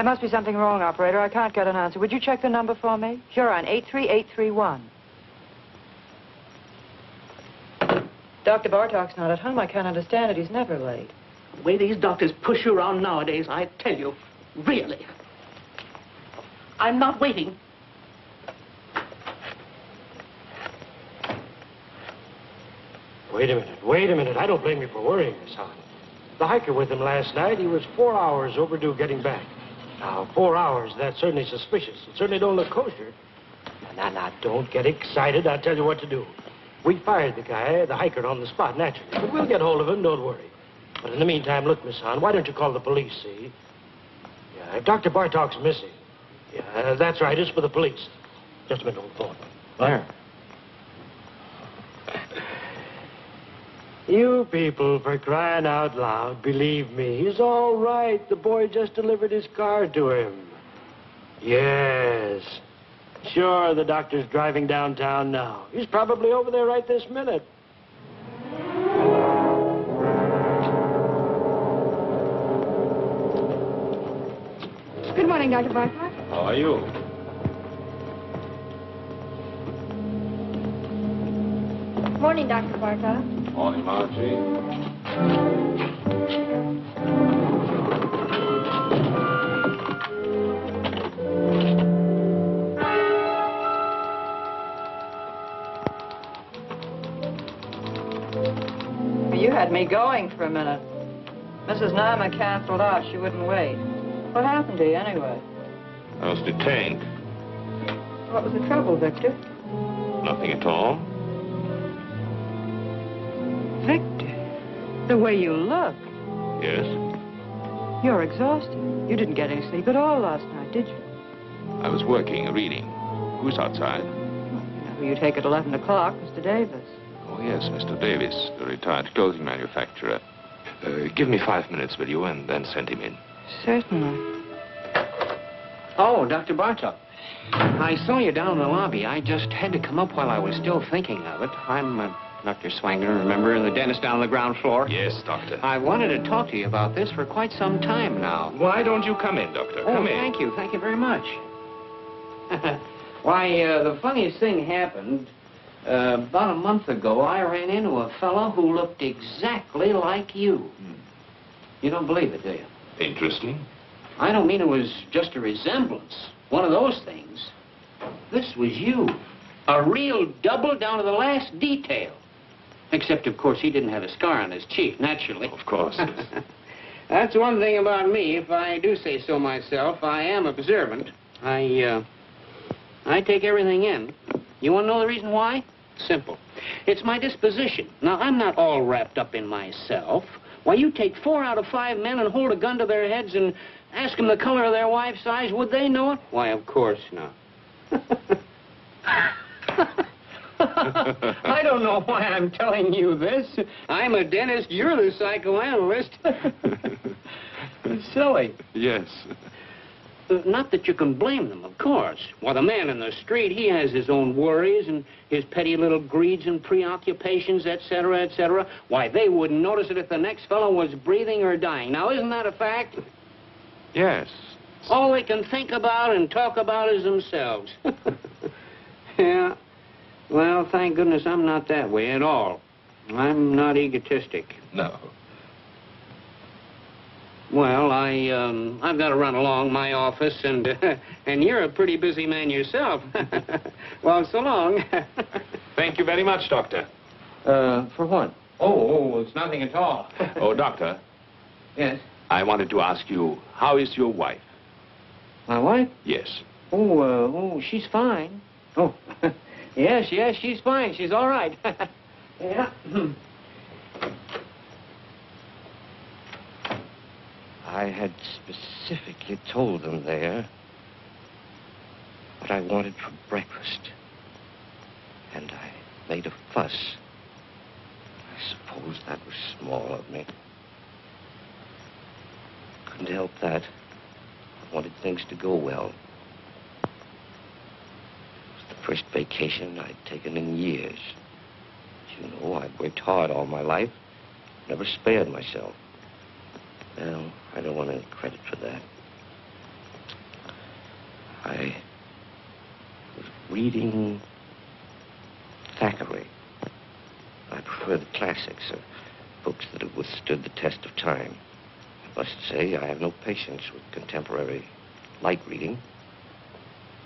must be something wrong, operator. I can't get an answer. Would you check the number for me? Sure, on 83831. Dr. Bartok's not at home. I can't understand it. He's never late. The way these doctors push you around nowadays, I tell you, really. I'm not waiting. Wait a minute. I don't blame you for worrying, Miss Hahn. The hiker with him last night, he was 4 hours overdue getting back. Now, 4 hours, that's certainly suspicious. It certainly don't look kosher. Now, don't get excited. I'll tell you what to do. We fired the guy, the hiker, on the spot, naturally. But we'll get hold of him, don't worry. But in the meantime, look, Miss Hahn, why don't you call the police, see? Yeah, if Dr. Bartok's missing. Yeah, that's right, it's for the police. Just a minute, old phone. There. You people, for crying out loud, believe me, he's all right. The boy just delivered his car to him. Yes. Sure, the doctor's driving downtown now. He's probably over there right this minute. Good morning, Dr. Bartok. How are you? Morning, Dr. Bartok. Morning, Margie. You had me going for a minute. Mrs. Nama canceled out. She wouldn't wait. What happened to you, anyway? I was detained. What was the trouble, Victor? Nothing at all. Victor, the way you look. Yes? You're exhausted. You didn't get any sleep at all last night, did you? I was working, reading. Who's outside? Well, you know who you take at 11 o'clock, Mr. Davis. Oh, yes, Mr. Davis, the retired clothing manufacturer. Give me 5 minutes, will you, and then send him in. Certainly. Oh, Dr. Bartok. I saw you down in the lobby. I just had to come up while I was still thinking of it. I'm Dr. Swanger, remember, the dentist down on the ground floor? Yes, Doctor. I wanted to talk to you about this for quite some time now. Why don't you come in, Doctor? Come in. Thank you. Thank you very much. Why, the funniest thing happened. About a month ago, I ran into a fellow who looked exactly like you. You don't believe it, do you? Interesting. I don't mean it was just a resemblance. One of those things. This was you. A real double down to the last detail. Except, of course, he didn't have a scar on his cheek, naturally. Of course. That's one thing about me. If I do say so myself, I am observant. I take everything in. You want to know the reason why? Simple. It's my disposition. Now, I'm not all wrapped up in myself. Why, you take 4 out of 5 men and hold a gun to their heads and ask them the color of their wife's eyes. Would they know it? Why, of course not. I don't know why I'm telling you this. I'm a dentist. You're the psychoanalyst. It's silly. Yes. Not that you can blame them, of course. Why, the man in the street, he has his own worries and his petty little greeds and preoccupations, etc., etc. Why, they wouldn't notice it if the next fellow was breathing or dying. Now, isn't that a fact? Yes. All they can think about and talk about is themselves. Yeah. Well, thank goodness I'm not that way at all. I'm not egotistic. No. Well, I've got to run along my office, and you're a pretty busy man yourself. Well, so long. Thank you very much, Doctor. For what? Oh, it's nothing at all. Oh, Doctor. Yes? I wanted to ask you, how is your wife? My wife? Yes. Oh, she's fine. Oh, yes, she's fine. She's all right. Yeah. I had specifically told them there what I wanted for breakfast. And I made a fuss. I suppose that was small of me. Couldn't help that. I wanted things to go well. It was the first vacation I'd taken in years. You know, I'd worked hard all my life, never spared myself. Well, I don't want any credit for that. I was reading Thackeray. I prefer the classics, books that have withstood the test of time. I must say I have no patience with contemporary light reading.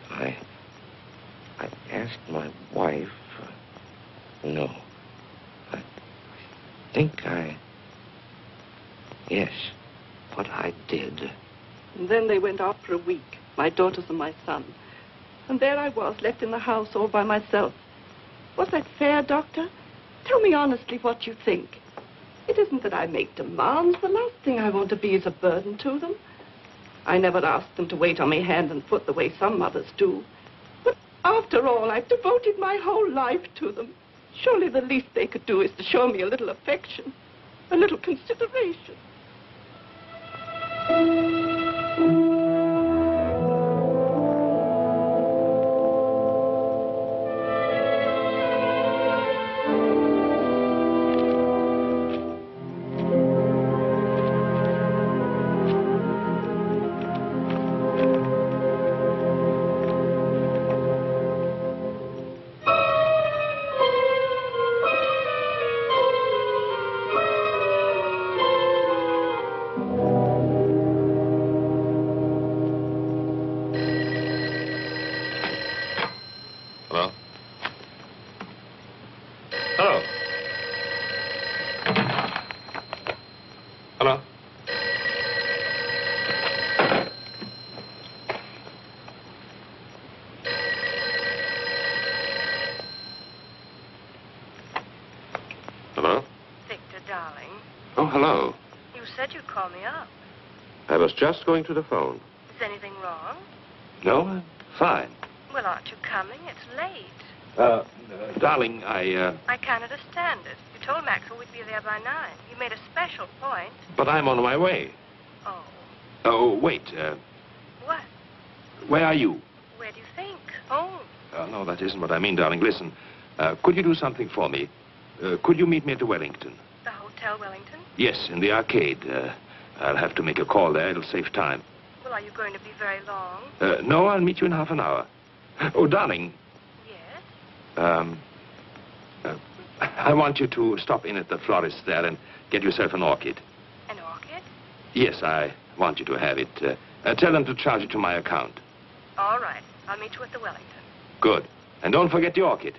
I asked my wife, no, I think yes, what I did. And then they went out for a week, my daughters and my son. And there I was, left in the house all by myself. Was that fair, Doctor? Tell me honestly what you think. It isn't that I make demands. The last thing I want to be is a burden to them. I never asked them to wait on me hand and foot the way some mothers do. But after all, I've devoted my whole life to them. Surely the least they could do is to show me a little affection, a little consideration. Hello. You said you'd call me up. I was just going to the phone. Is anything wrong? No, I'm fine. Well, aren't you coming? It's late. Darling, I can't understand it. You told Maxwell we'd be there by 9. You made a special point. But I'm on my way. Oh. Oh, wait. What? Where are you? Where do you think? Home. No, that isn't what I mean, darling. Listen, could you do something for me? Could you meet me at the Wellington? The Hotel Wellington? Yes, in the arcade. I'll have to make a call there. It'll save time. Well, are you going to be very long? No, I'll meet you in half an hour. Oh, darling. Yes? I want you to stop in at the florist there and get yourself an orchid. An orchid? Yes, I want you to have it. Tell them to charge it to my account. All right. I'll meet you at the Wellington. Good. And don't forget the orchid.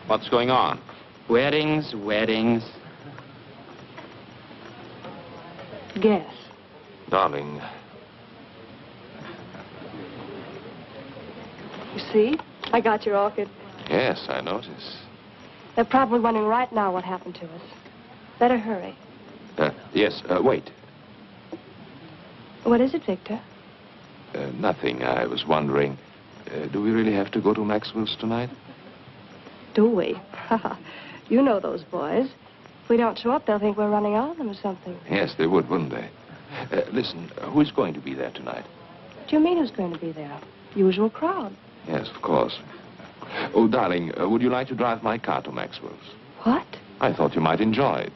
What's going on? Weddings, weddings. Guess. Darling, You see? I got your orchid. yes, I notice. They're probably wondering right now what happened to us. Better hurry. Yes, wait. What is it, Victor? Nothing. I was wondering, do we really have to go to Maxwell's tonight? Do we? You know those boys. If we don't show up, they'll think we're running out of them or something. Yes, they would, wouldn't they? Listen, who's going to be there tonight? What do you mean who's going to be there? Usual crowd. Yes, of course. Oh, darling, would you like to drive my car to Maxwell's? What? I thought you might enjoy it.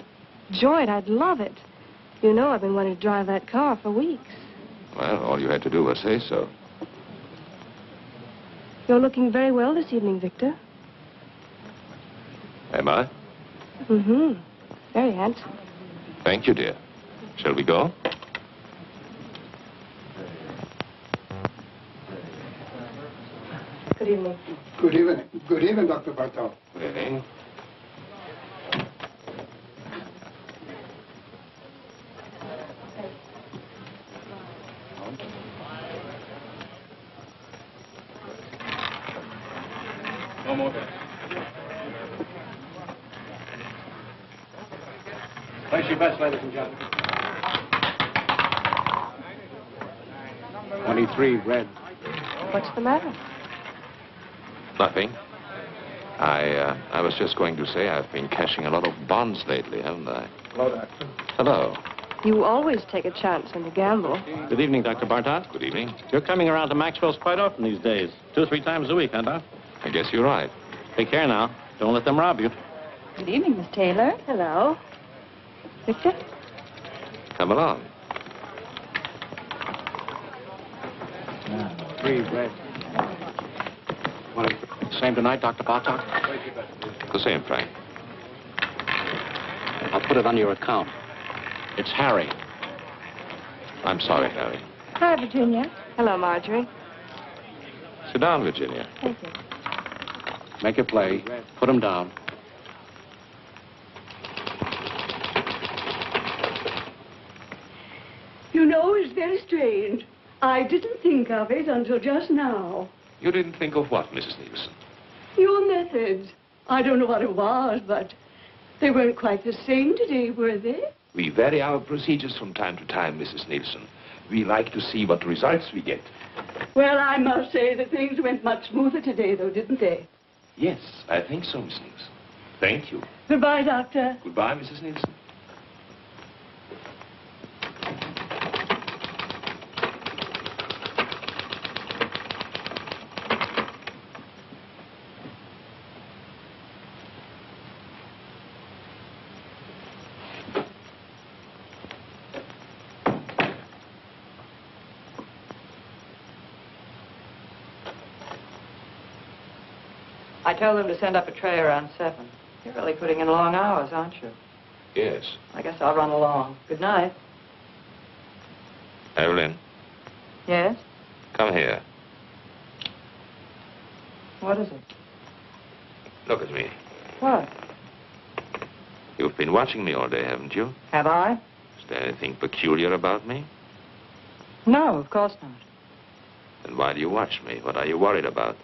Enjoy it. I'd love it. You know I've been wanting to drive that car for weeks. Well, all you had to do was say so. You're looking very well this evening, Victor. Am I? Mm-hmm. Very handsome. Thank you, dear. Shall we go? Good evening. Good evening. Good evening, Dr. Bartok. Good evening. No more there. Place your bets, ladies and gentlemen. 23, red. What's the matter? Nothing. I was just going to say I've been cashing a lot of bonds lately, haven't I? Hello, Doctor. Hello. You always take a chance when you gamble. Good evening, Dr. Bartok. Good evening. You're coming around to Maxwell's quite often these days. 2 or 3 times a week, huh, Doc? I guess you're right. Take care now. Don't let them rob you. Good evening, Miss Taylor. Hello. Victor? Come along. 3, red. Same tonight, Dr. Bartok? The same, Frank. I'll put it on your account. It's Harry. I'm sorry, Harry. Hi, Virginia. Hello, Marjorie. Sit down, Virginia. Thank you. Make it play. Put him down. You know, it's very strange. I didn't think of it until just now. You didn't think of what, Mrs. Nielsen? Your methods. I don't know what it was, but they weren't quite the same today, were they? We vary our procedures from time to time, Mrs. Nielsen. We like to see what results we get. Well, I must say that things went much smoother today, though, didn't they? Yes, I think so, Miss Nielsen. Thank you. Goodbye, Doctor. Goodbye, Mrs. Nielsen. I told them to send up a tray around 7. You're really putting in long hours, aren't you? Yes. I guess I'll run along. Good night. Evelyn, Yes? come here. What is it? Look at me. What? You've been watching me all day, haven't you? Have I? Is there anything peculiar about me? No, of course not. Then why do you watch me? What are you worried about?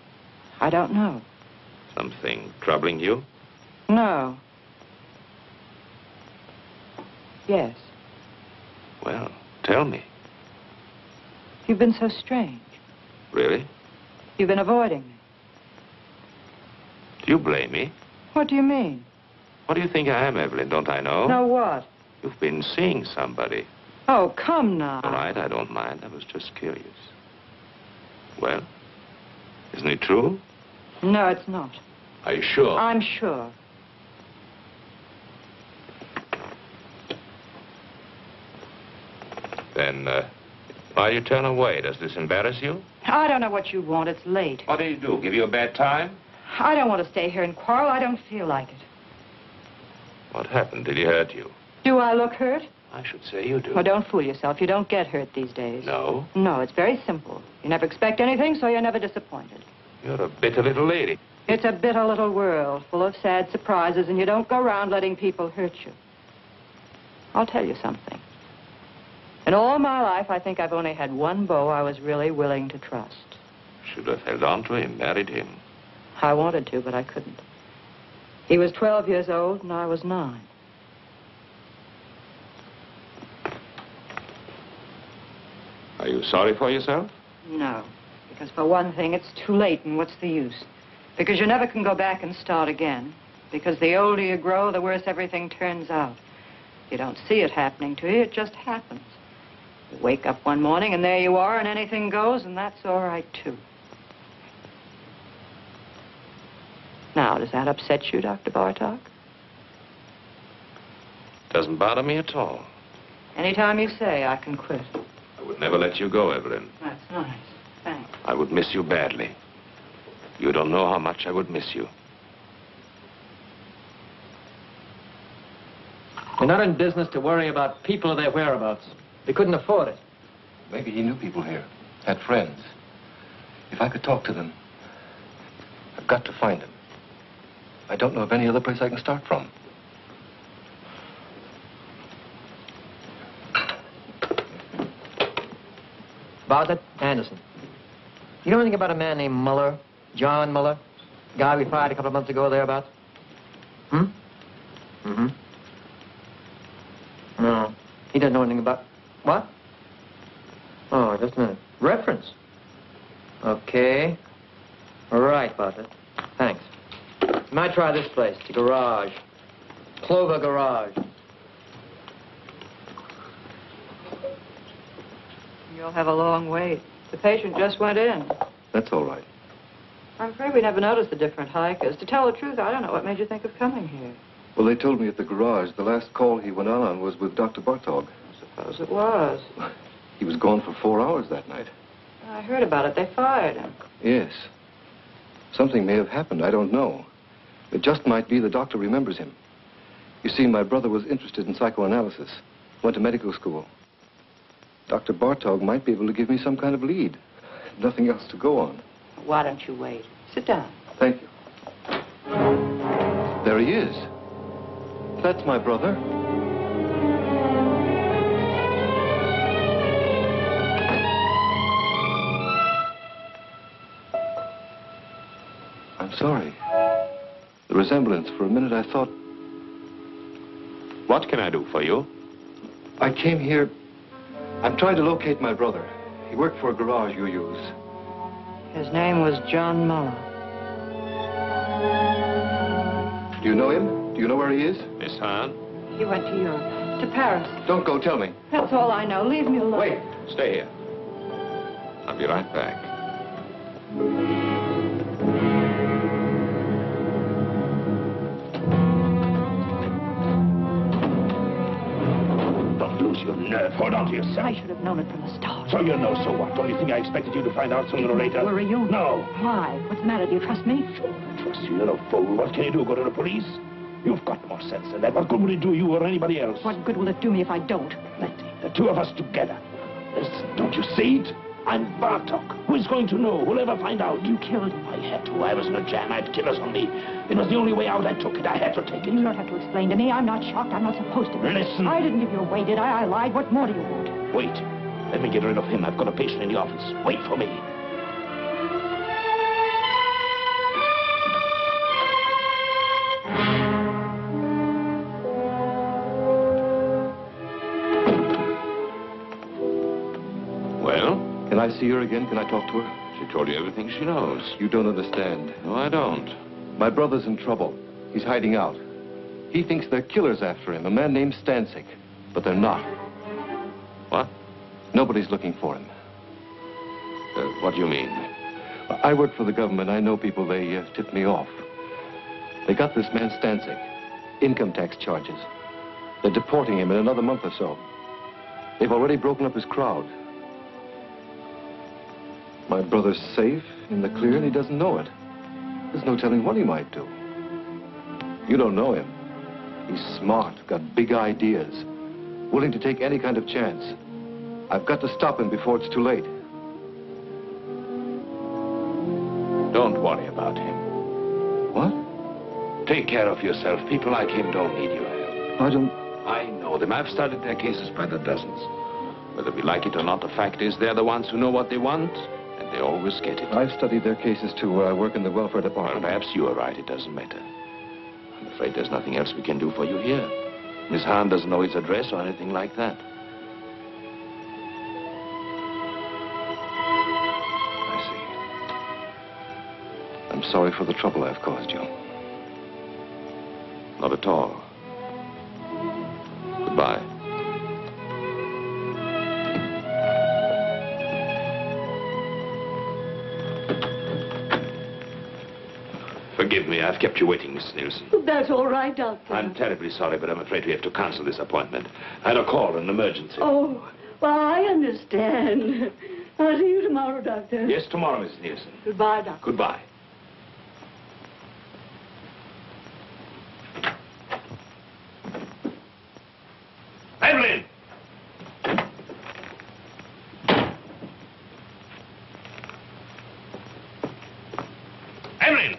I don't know. Something troubling you? No. Yes. Well, tell me. You've been so strange. Really? You've been avoiding me. Do you blame me? What do you mean? What do you think I am, Evelyn? Don't I know? No what? You've been seeing somebody. Oh, come now. All right, I don't mind. I was just curious. Well, isn't it true? No, it's not. Are you sure? I'm sure. Then, why you turn away? Does this embarrass you? I don't know what you want. It's late. What did he do? Give you a bad time? I don't want to stay here and quarrel. I don't feel like it. What happened? Did he hurt you? Do I look hurt? I should say you do. Well, don't fool yourself. You don't get hurt these days. No? No, it's very simple. You never expect anything, so you're never disappointed. You're a bitter little lady. It's a bitter little world, full of sad surprises, and you don't go around letting people hurt you. I'll tell you something. In all my life, I think I've only had one beau I was really willing to trust. Should have held on to him, married him. I wanted to, but I couldn't. He was 12 years old, and I was 9. Are you sorry for yourself? No, because for one thing, it's too late, and what's the use? Because you never can go back and start again. Because the older you grow, the worse everything turns out. You don't see it happening to you, it just happens. You wake up one morning, and there you are, and anything goes, and that's all right, too. Now, does that upset you, Dr. Bartok? Doesn't bother me at all. Anytime you say, I can quit. I would never let you go, Evelyn. That's nice. Thanks. I would miss you badly. You don't know how much I would miss you. You're not in business to worry about people or their whereabouts. They couldn't afford it. Maybe he knew people here, had friends. If I could talk to them, got to find him. I don't know of any other place I can start from. Bartlett, Anderson. You know anything about a man named Muller? John Muller? Guy we fired a couple of months ago thereabouts? Hmm? Mm-hmm. No. He doesn't know anything about... What? Oh, just a minute. Reference. Okay. All right, Bartlett. Thanks. You might try this place, the garage. Clover Garage. You'll have a long wait. The patient just went in. That's all right. I'm afraid we never noticed the different hikers. To tell the truth, I don't know what made you think of coming here. Well, they told me at the garage the last call he went on was with Dr. Bartog. I suppose it was. He was gone for 4 hours that night. I heard about it. They fired him. Yes. Something may have happened. I don't know. It just might be the doctor remembers him. You see, my brother was interested in psychoanalysis. Went to medical school. Dr. Bartog might be able to give me some kind of lead. Nothing else to go on. Why don't you wait? Sit down. Thank you. There he is. That's my brother. I'm sorry. The resemblance, for a minute I thought... What can I do for you? I came here... I'm trying to locate my brother. He worked for a garage you use. His name was John Muller. Do you know him? Do you know where he is? Miss Hahn? He went to Europe, to Paris. Don't go, tell me. That's all I know. Leave me alone. Wait. Stay here. I'll be right back. Your nerve. Hold on to yourself. I should have known it from the start. So you know, so what? Don't you think I expected you to find out sooner or later? Worry you? No. Why? What's the matter? Do you trust me? Sure, I trust you. You're a fool. What can you do? Go to the police? You've got more sense than that. What good will it do you or anybody else? What good will it do me if I don't? Plenty. The two of us together. Listen, don't you see it? I'm Bartok. Who is going to know? Who'll ever find out? You killed him. I had to. I was in a jam. I had killers on me. It was the only way out. I took it. I had to take it. You don't have to explain to me. I'm not shocked. I'm not supposed to be. Listen. I didn't give you away, did I? I lied. What more do you want? Wait. Let me get rid of him. I've got a patient in the office. Wait for me. Can I see her again? Can I talk to her? She told you everything she knows. You don't understand. No, I don't. My brother's in trouble. He's hiding out. He thinks they're killers after him, a man named Stansyck. But they're not. What? Nobody's looking for him. What do you mean? I work for the government. I know people. They tipped me off. They got this man Stansyck. Income tax charges. They're deporting him in another month or so. They've already broken up his crowd. My brother's safe, in the clear, and he doesn't know it. There's no telling what he might do. You don't know him. He's smart, got big ideas, willing to take any kind of chance. I've got to stop him before it's too late. Don't worry about him. What? Take care of yourself. People like him don't need your help. I know them. I've studied their cases by the dozens. Whether we like it or not, the fact is they're the ones who know what they want, and they always get it. I've studied their cases, too. I work in the welfare department. Well, perhaps you are right. It doesn't matter. I'm afraid there's nothing else we can do for you here. Miss Hahn doesn't know his address or anything like that. I see. I'm sorry for the trouble I've caused you. Not at all. Goodbye. Forgive me, I've kept you waiting, Miss Nielsen. That's all right, Doctor. I'm terribly sorry, but I'm afraid we have to cancel this appointment. I had a call, an emergency. Oh, well, I understand. I'll see you tomorrow, Doctor. Yes, tomorrow, Miss Nielsen. Goodbye, Doctor. Goodbye. Evelyn! Evelyn!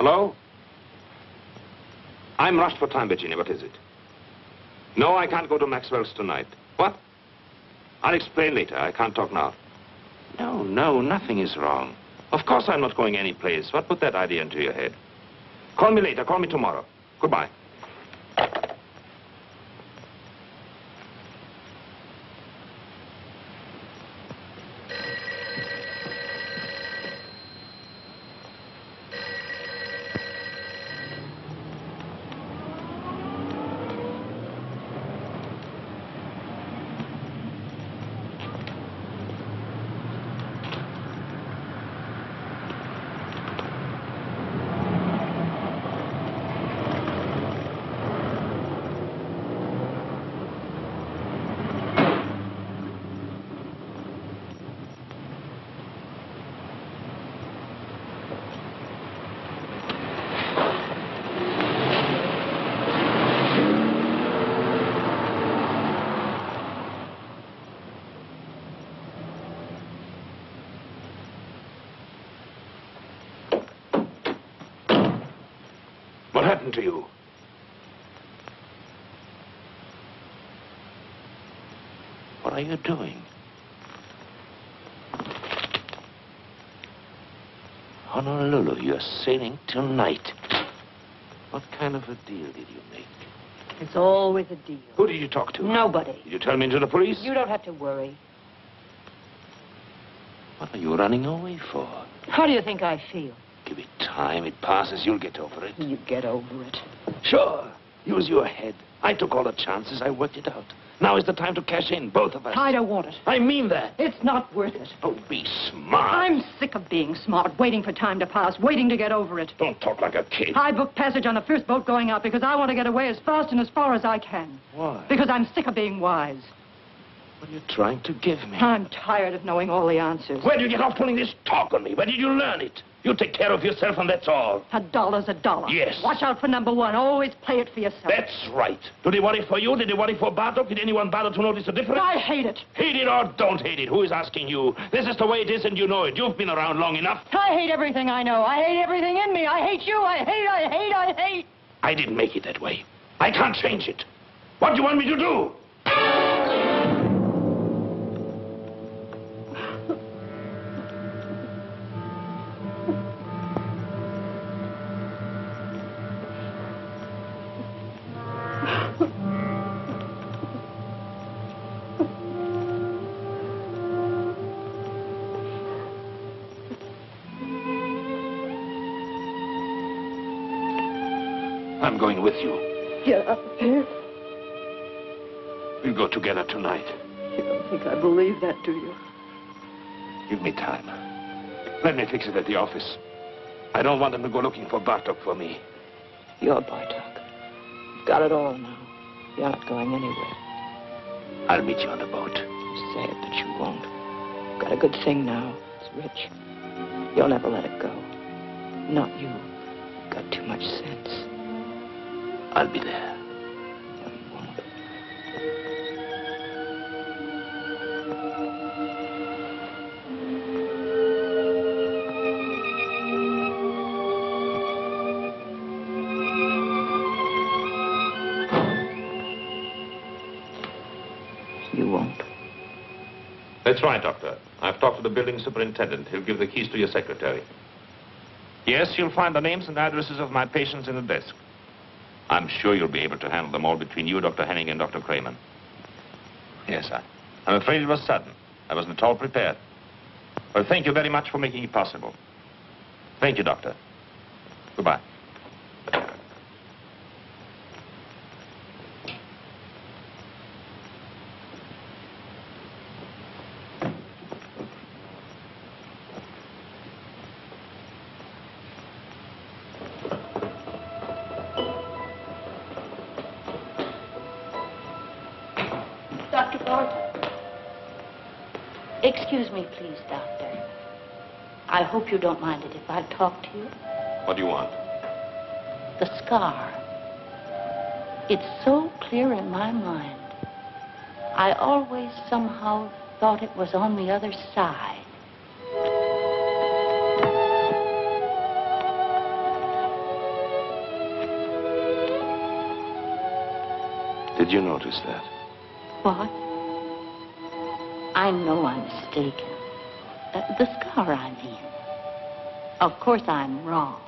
Hello? I'm rushed for time, Virginia. What is it? No, I can't go to Maxwell's tonight. What? I'll explain later. I can't talk now. No, nothing is wrong. Of course I'm not going anyplace. What put that idea into your head? Call me later. Call me tomorrow. Goodbye. What happened to you? What are you doing? Honolulu, you're sailing tonight. What kind of a deal did you make? It's always a deal. Who did you talk to? Nobody. Did you tell me to the police? You don't have to worry. What are you running away for? How do you think I feel? Give it time. It passes. You'll get over it. You get over it. Sure. Use your head. I took all the chances. I worked it out. Now is the time to cash in, both of us. I don't want it. I mean that. It's not worth it. Oh, be smart. I'm sick of being smart, waiting for time to pass, waiting to get over it. Don't talk like a kid. I booked passage on the first boat going out because I want to get away as fast and as far as I can. Why? Because I'm sick of being wise. What are you trying to give me? I'm tired of knowing all the answers. Where did you get off pulling this talk on me? Where did you learn it? You take care of yourself and that's all. $1 is $1. Yes. Watch out for number one. Always play it for yourself. That's right. Do they worry for you? Did they worry for Bartok? Did anyone bother to notice the difference? I hate it. Hate it or don't hate it. Who is asking you? This is the way it is and you know it. You've been around long enough. I hate everything I know. I hate everything in me. I hate you. I hate. I didn't make it that way. I can't change it. What do you want me to do? I'm going with you. Get up here. We'll go together tonight. You don't think I believe that, do you? Give me time. Let me fix it at the office. I don't want them to go looking for Bartok for me. You're Bartok. You've got it all now. You're not going anywhere. I'll meet you on the boat. You say it, but you won't. You've got a good thing now. It's rich. You'll never let it go. Not you. You've got too much sense. I'll be there. No, you won't. You won't. That's right, Doctor. I've talked to the building superintendent. He'll give the keys to your secretary. Yes, you'll find the names and addresses of my patients in the desk. I'm sure you'll be able to handle them all between you, Dr. Henning, and Dr. Kramer. Yes, I'm afraid it was sudden. I wasn't at all prepared. Well, thank you very much for making it possible. Thank you, Doctor. Goodbye. Excuse me, please, Doctor. I hope you don't mind it if I talk to you. What do you want? The scar. It's so clear in my mind. I always somehow thought it was on the other side. Did you notice that? What? I know I'm mistaken. The scar, I mean. Of course I'm wrong.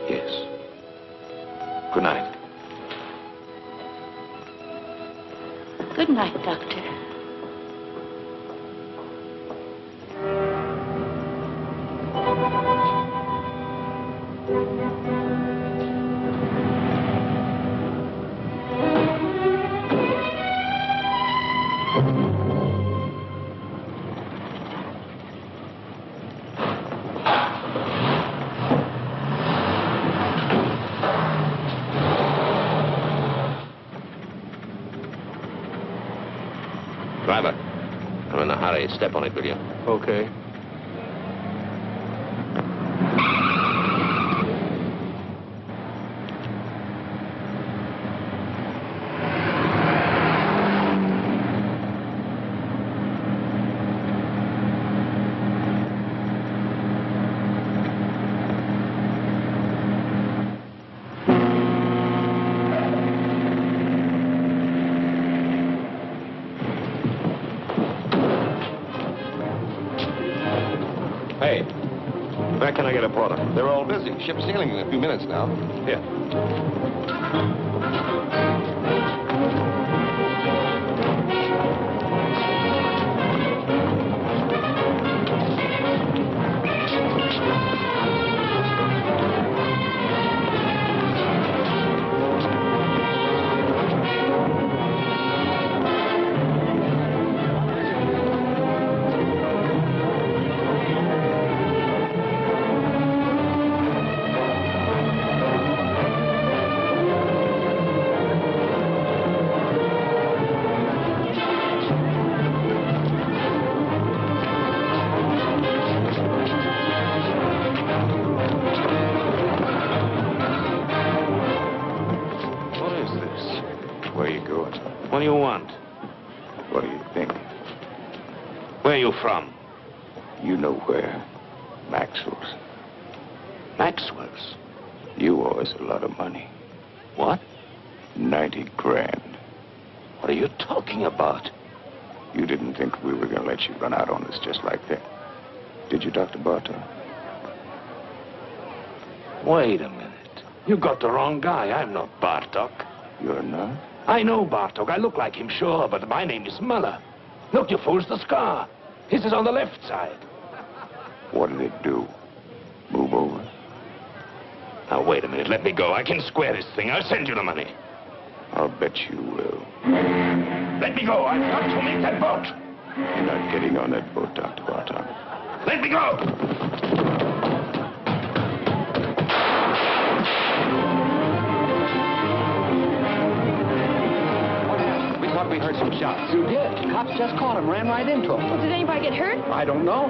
Yes. Good night. Good night, Doctor. Driver, I'm in a hurry. Step on it, will you? Okay. Hey, where can I get a porter? They're all busy. Ship's sailing in a few minutes now. Here. What do you want? What do you think? Where are you from? You know where. Maxwell's. Maxwell's? You owe us a lot of money. What? 90 grand. What are you talking about? You didn't think we were going to let you run out on us just like that. Did you, Dr. Bartok? Wait a minute. You got the wrong guy. I'm not Bartok. You're not? I know Bartok. I look like him, sure, but my name is Muller. Look, you fools, the scar. His is on the left side. What did it do? Move over? Now, wait a minute. Let me go. I can square this thing. I'll send you the money. I'll bet you will. Let me go. I've got to make that boat. You're not getting on that boat, Dr. Bartok. Let me go. We heard some shots. You did. Cops just caught him, ran right into him. Well, did anybody get hurt? I don't know.